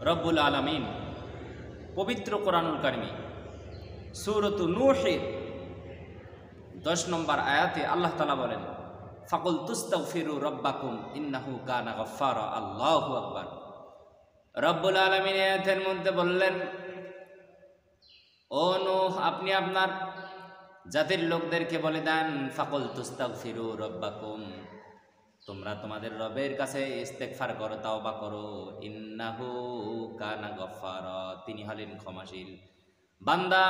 রব্বুল আলামিন পবিত্র কোরআনুল কারিমে সূরাত নূহের 10 নম্বর আয়াতে আল্লাহ তাআলা বলেন, ফাকুল তুস্তাগফিরু রাব্বাকুম ইন্নাহু কানা গফফারা। আল্লাহু আকবার। রব্বুল আলামিন আয়াতের মধ্যে বললেন, ও নূহ, আপনি আপনার জাতির লোকদেরকে বলে দেন, ফাকুল তুস্তাগফিরু রাব্বাকুম, তোমরা তোমাদের রবের কাছে ইস্তেগফার করো, তাওবা করো। ইন্নাহু কানা গফফারা, তিনি হলেন ক্ষমাশীল। বান্দা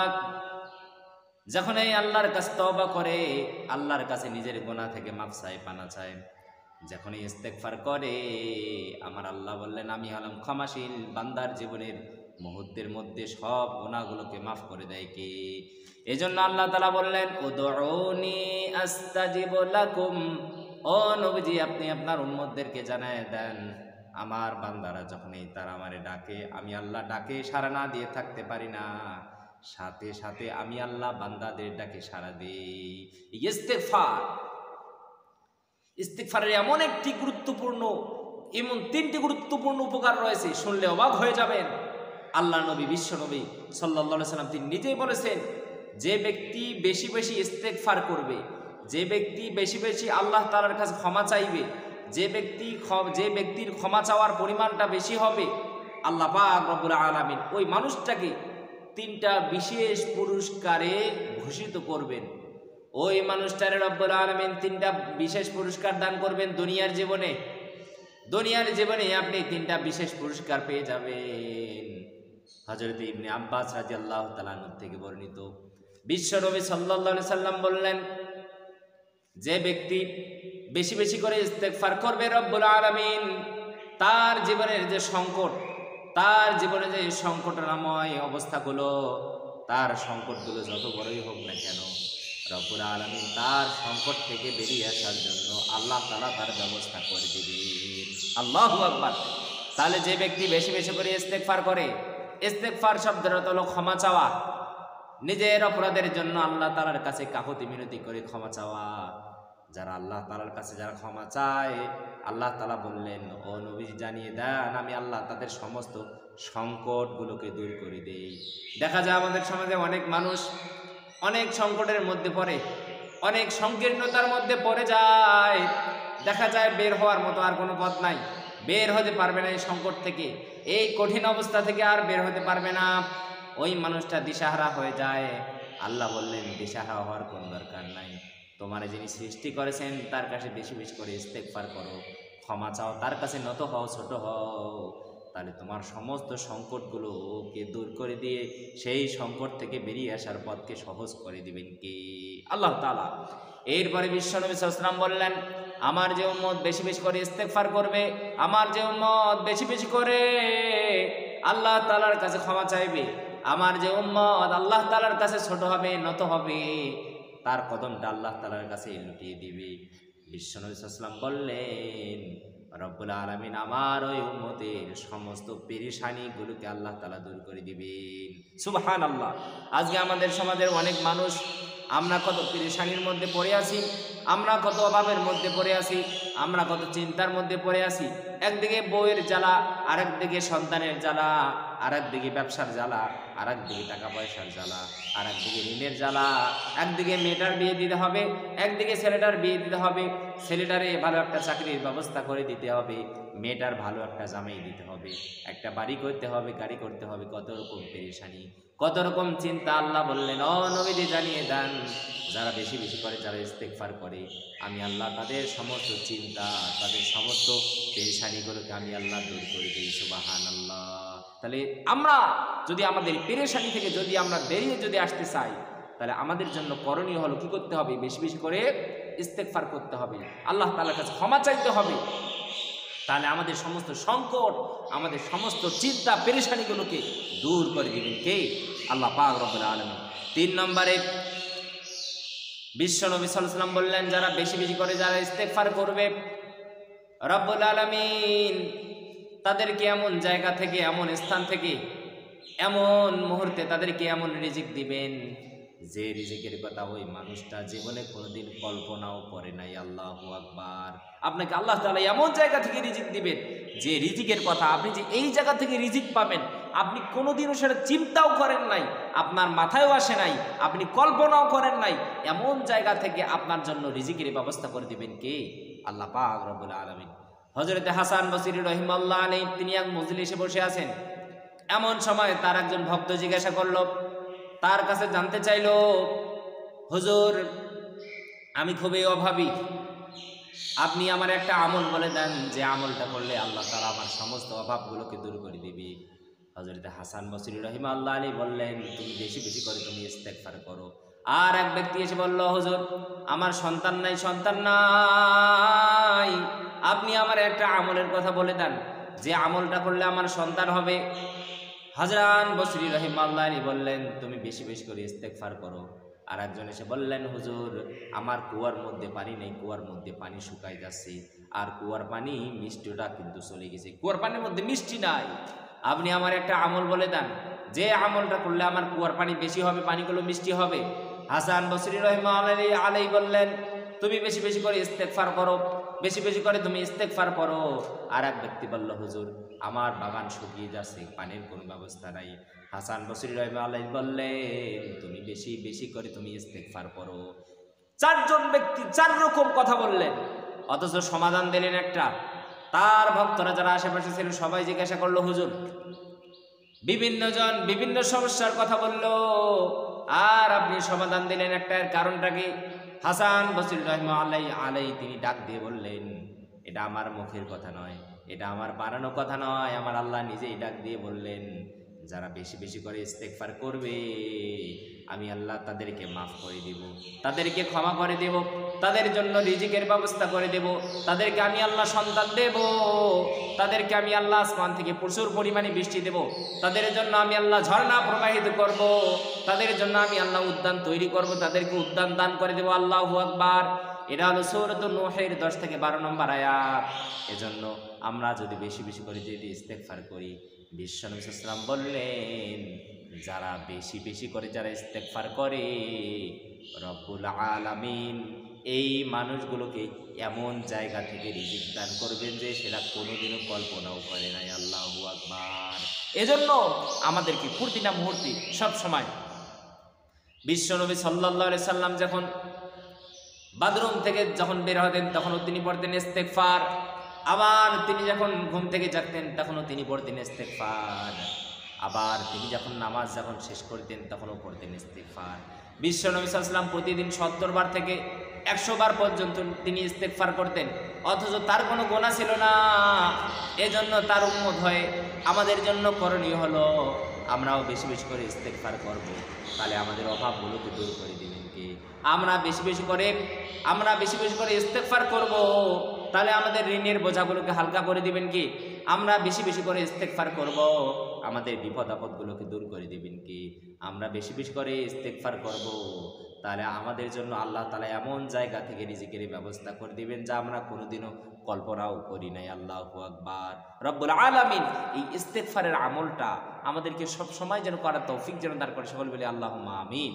যখন এই আল্লাহর কাছে তওবা করে, আল্লাহর কাছে নিজের গুনাহ থেকে মাফ চায়, পানা চায়, যখন ইস্তেগফার করে, আমার আল্লাহ বললেন আমি হলাম ক্ষমাশীল। বান্দার জীবনের মুহূর্তের মধ্যে সব গুনাহগুলোকে মাফ করে দেয় কে? এজন্য আল্লাহ তাআলা বললেন, উদউনি আস্তাজিব লাকুম। ও নবীজি, আপনি আপনার উম্মতদেরকে জানায় দেন, আমার বান্দারা যখনই তারা আমারে ডাকে, আমি আল্লাহ ডাকে সাড়া না দিয়ে থাকতে পারি না, সাথে সাথে আমি আল্লাহ বান্দাদের ডাকে সাড়া দেই। ইস্তিগফারের এমন তিনটি গুরুত্বপূর্ণ উপকার রয়েছে, শুনলে অবাক হয়ে যাবেন। আল্লাহ নবী, বিশ্ব নবী সাল্লাল্লাহু আলাইহি সাল্লাম তিনি নিজেই বলেছেন, যে ব্যক্তি বেশি বেশি ইস্তেগফার করবে, যে ব্যক্তি বেশি বেশি আল্লাহ তাআলার কাছে ক্ষমা চাইবে, যে ব্যক্তির ক্ষমা চাওয়ার পরিমাণটা বেশি হবে, আল্লাহ পাক রব্বুল আলামিন ওই মানুষটাকে তিনটা বিশেষ পুরস্কারে ভূষিত করবেন। ওই মানুষটারে রব্বুল আলামিন তিনটা বিশেষ পুরস্কার দান করবেন দুনিয়ার জীবনে আপনি তিনটা বিশেষ পুরস্কার পেয়ে যাবেন। হযরত ইবনে আব্বাস রাদিয়াল্লাহু তাআলা আনহু থেকে বর্ণিত, বিশ্ব নবী সাল্লাল্লাহু আলাইহি সাল্লাম বললেন, যে ব্যক্তি বেশি বেশি করে ইস্তেগফার করবে, রব্বুল আলামিন তার জীবনের যে সংকটময় অবস্থাগুলো, তার সংকটগুলো যত বড়ই হোক না কেন, রব্বুল আলামিন তার সংকট থেকে বেরিয়ে আসার জন্য আল্লাহ তাআলা তার ব্যবস্থা করে দিবেন। আল্লাহু আকবার। তাহলে যে ব্যক্তি বেশি বেশি করে ইস্তেগফার করে, ইস্তেগফার শব্দের অর্থ হলো ক্ষমা চাওয়া, নিজের অপরাধের জন্য আল্লাহ তাআলার কাছে কাকুতি মিনতি করে ক্ষমা চাওয়া। যারা আল্লাহ তাআলার কাছে যারা ক্ষমা চায়, আল্লাহ তাআলা বললেন, ও নবী জানিয়ে দেন, আমি আল্লাহ তাদের সমস্ত সংকটগুলোকে দূর করে দেই। দেখা যায় আমাদের সমাজে অনেক মানুষ অনেক সংকটের মধ্যে পড়ে, অনেক সংকীর্ণতার মধ্যে পড়ে যায়। দেখা যায় বের হওয়ার মতো আর কোনো পথ নাই, বের হতে পারবে না এই সংকট থেকে, এই কঠিন অবস্থা থেকে আর বের হতে পারবে না। ওই মানুষটা দিশাহারা হয়ে যায়। আল্লাহ বললেন, দিশাহারা হওয়ার কোনো দরকার নাই, তোমার যিনি সৃষ্টি করেছেন তার কাছে বেশি বেশি করে ইস্তেগফার করো, ক্ষমা চাও, তার কাছে নত হও, ছোট হও, তাহলে তোমার সমস্ত সংকটগুলোকে দূর করে দিয়ে সেই সংকট থেকে বেরিয়ে আসার পথকে সহজ করে দিবেন কে? আল্লাহ তাআলা। এরপরে বিশ্বনবী সাল্লাল্লাহু আলাইহি ওয়াসাল্লাম বললেন, আমার যে উম্মত বেশি বেশি করে ইস্তেগফার করবে, আমার যে উম্মত বেশি বেশি করে আল্লাহ তাআলার কাছে ক্ষমা চাইবে, আমার যে উম্মত আল্লাহ তাআলার কাছে ছোট হবে, নত হবে, তার কদমটা আল্লাহ তাআলার কাছে লুটিয়ে দিবে। বিশ্বনবী সাল্লাল্লাহু আলাইহি ওয়াসাল্লাম বললেন, রব্বুল আলামিন আমার ওই উম্মতের সমস্ত পেরেশানিগুলোকে আল্লাহ তাআলা দূর করে দিবেন। সুবহানাল্লাহ। আজকে আমাদের সমাজের অনেক মানুষ, আমরা কত পেরেশানির মধ্যে পড়ে আছি, আমরা কত অভাবের মধ্যে পড়ে আছি, আমরা কত চিন্তার মধ্যে পড়ে আছি। একদিকে বউয়ের জ্বালা, আরেকদিকে সন্তানের জ্বালা, আরেকদিকে ব্যবসার জ্বালা, আরেকদিকে টাকা পয়সার জ্বালা, আরেকদিকে ঋণের জ্বালা। একদিকে মেয়েটার বিয়ে দিতে হবে, একদিকে ছেলেটার বিয়ে দিতে হবে, ছেলেটারে ভালো একটা চাকরির ব্যবস্থা করে দিতে হবে, মেয়েটার ভালো একটা জামাই দিতে হবে, একটা বাড়ি করতে হবে, গাড়ি করতে হবে, কত রকম পেরেশানি, কত রকম চিন্তা। আল্লাহ বললেন, ও নবীজি জানিয়ে দেন, যারা বেশি বেশি করে, যারা ইস্তেগফার করে, আমি আল্লাহ তাদের সমস্ত চিন্তা, তাদের সমস্ত পেরেশানিগুলোকে আমি আল্লাহ দূর করে দিই। সুবহানাল্লাহ। তাহলে আমরা যদি আমাদের পেরেশানি থেকে যদি আমরা বেরিয়ে যদি আসতে চাই, তাহলে আমাদের জন্য করণীয় হলো কি করতে হবে? বেশি বেশি করে ইস্তেগফার করতে হবে, আল্লাহ তাআলার কাছে ক্ষমা চাইতে হবে। তাহলে আমাদের সমস্ত সংকট, আমাদের সমস্ত চিন্তা পেরেশানিগুলোকে দূর করে দিবেন কে? আল্লাহ পাক রব্বুল আলামিন। 3 নম্বরে বিশ্ব নবী সাল্লাল্লাহু আলাইহি ওয়াসাল্লাম বললেন, যারা বেশি বেশি করে যারা ইস্তেগফার করবে, রব্বুল আলামিন তাদেরকে এমন জায়গা থেকে, এমন স্থান থেকে, এমন মুহূর্তে তাদেরকে এমন রিজিক দিবেন যে রিজিকের কথা ওই মানুষটা জীবনে কোনোদিন কল্পনাও করে নাই। আল্লাহু আকবার। আপনাকে আল্লাহ তাআলা এমন জায়গা থেকে রিজিক দিবেন, যে রিজিকের কথা আপনি যে এই জায়গা থেকে রিজিক পাবেন আপনি কোনোদিনও সেটা চিন্তাও করেন নাই, আপনার মাথায়ও আসে নাই, আপনি কল্পনাও করেন নাই। এমন জায়গা থেকে আপনার জন্য রিজিকের ব্যবস্থা করে দিবেন কে? আল্লাহ পাক রব্বুল আলামিন। হযরতে হাসান বসরি রাহিমাহুল্লাহ আলাইহি তিনি এক মজলিসে বসে আছেন। এমন সময় তার একজন ভক্ত জিজ্ঞাসা করলো, তার কাছে জানতে চাইলো, হুজুর আমি খুবই অভাবী, আপনি আমার একটা আমল বলে দেন, যে আমলটা করলে আল্লাহ তাআলা আমার সমস্ত অভাবগুলোকে দূর করে দিবে। হযরত হাসান বসরি রাহিমাহুল্লাহ আলাইহি বললেন, তুমি বেশি বেশি করে তুমি ইস্তেগফার করো। আর এক ব্যক্তি এসে বলল, হুজুর আমার সন্তান নাই, আপনি আমার একটা আমলের কথা বলে দেন, যে আমলটা করলে আমার সন্তান হবে। হাসান বসরি রাহিমাহুল্লাহ আলাইহি বললেন, তুমি বেশি বেশি করে ইস্তেগফার করো। আর একজন এসে বললেন, হুজুর আমার কুয়ার মধ্যে পানি নেই, কুয়ার মধ্যে পানি শুকাই যাচ্ছে, আর কুয়ার পানি মিষ্টিটা কিন্তু চলে গেছে, কুয়ার পানির মধ্যে মিষ্টি নাই। আপনি আমার একটা আমল বলে দেন, যে আমলটা করলে আমার কুয়ার পানি বেশি হবে, পানিগুলো মিষ্টি হবে। হাসান বসরি রাহিমাহুল্লাহ আলাইহি বললেন, তুমি বেশি বেশি করে ইস্তেগফার করো, বেশি বেশি করে তুমি ইস্তেগফার করো। আর এক ব্যক্তি বলল, হুজুর আমার বাগান শুকিয়ে যাচ্ছে, পানির কোনো ব্যবস্থা নাই। হাসান বসরি রাহিমাহুল্লাহ বললেন, তুমি বেশি বেশি করে তুমি ইস্তেগফার করো। চারজন ব্যক্তি চার রকম কথা বললেন, অথচ সমাধান দিলেন একটা। তার ভক্তরা যারা আশেপাশে ছিল সবাই জিজ্ঞাসা করলো, হুজুর বিভিন্ন জন বিভিন্ন সমস্যার কথা বলল, আর আপনি সমাধান দিলেন একটা, এর কারণটা কি? হাসান বসরি রাহিমাহুল্লাহ আলাইহি তিনি ডাক দিয়ে বললেন, এটা আমার মুখের কথা নয়, এটা আমার বানানো কথা নয়, আমার আল্লাহ নিজেই ডাক দিয়ে বললেন, যারা বেশি বেশি করে ইস্তেগফার করবে আমি আল্লাহ তাদেরকে মাফ করে দেব, তাদেরকে ক্ষমা করে দেব, তাদের জন্য রিজিকের ব্যবস্থা করে দেব, তাদেরকে আমি আল্লাহ সন্তান দেব, তাদেরকে আমি আল্লাহ আসমান থেকে প্রচুর পরিমাণে বৃষ্টি দেব, তাদের জন্য আমি আল্লাহ ঝর্ণা প্রবাহিত করব, তাদের জন্য আমি আল্লাহ উদ্যান তৈরি করব, তাদেরকে উদ্যান দান করে দেব। আল্লাহু আকবার। এটা হলো সূরাতুন নূহের 10 থেকে 12 নম্বর আয়াত। এজন্য আমরা যদি বেশি বেশি করে যদি ইস্তেগফার করি, বিশ্বনবী সাল্লাল্লাহু আলাইহি ওয়াসাল্লাম বললেন, যারা বেশি বেশি করে যারা ইস্তেগফার করে রব্বুল আলামিন এই মানুষগুলোকে এমন জায়গা থেকে রিজিক দান করবেন যে সেটা কোনোদিনও কল্পনাও করে নাই। আল্লাহু আকবার। এজন্য আমাদেরকে প্রতিটা মুহূর্তে সব সময় বিশ্বনবী সাল্লাল্লাহু আলাইহি সাল্লাম যখন বাথরুম থেকে যখন বের হতেন তখনও তিনি পড়তেন ইস্তেগফার, আবার তিনি যখন ঘুম থেকে জাগতেন তখনও তিনি পড়তেন ইস্তেগফার, আবার তিনি যখন নামাজ যখন শেষ করতেন তখনও পড়তেন ইস্তেগফার। বিশ্বনবী সাল্লাল্লাহু আলাইহি ওয়াসাল্লাম প্রতিদিন 70 বার থেকে 100 বার পর্যন্ত তিনি ইস্তেগফার করতেন, অথচ তার কোনো গুনাহ ছিল না। এজন্য তার উম্মত হয়ে আমাদের জন্য করণীয় হলো আমরাও বেশি বেশি করে ইস্তেগফার করব, তাহলে আমাদের অভাবগুলোকে দূর করে দিবেন কে? আমরা বেশি বেশি করে ইস্তেগফার করব, তাহলে আমাদের ঋণের বোঝাগুলোকে হালকা করে দিবেন কি? আমরা বেশি বেশি করে ইস্তেগফার করব, আমাদের বিপদ আপদগুলোকে দূর করে দিবেন কি? আমরা বেশি বেশি করে ইস্তেগফার করব, তাহলে আমাদের জন্য আল্লাহ তাআলা এমন জায়গা থেকে রিজিকের ব্যবস্থা করে দিবেন যা আমরা কোনোদিনও কল্পনাও করি নাই। আল্লাহু আকবার। রব্বুল আলামিন এই ইস্তেগফারের আমলটা আমাদেরকে সব সময় যেন করার তৌফিক যেন দান করে, সকল বলি আল্লাহুম্মা আমিন।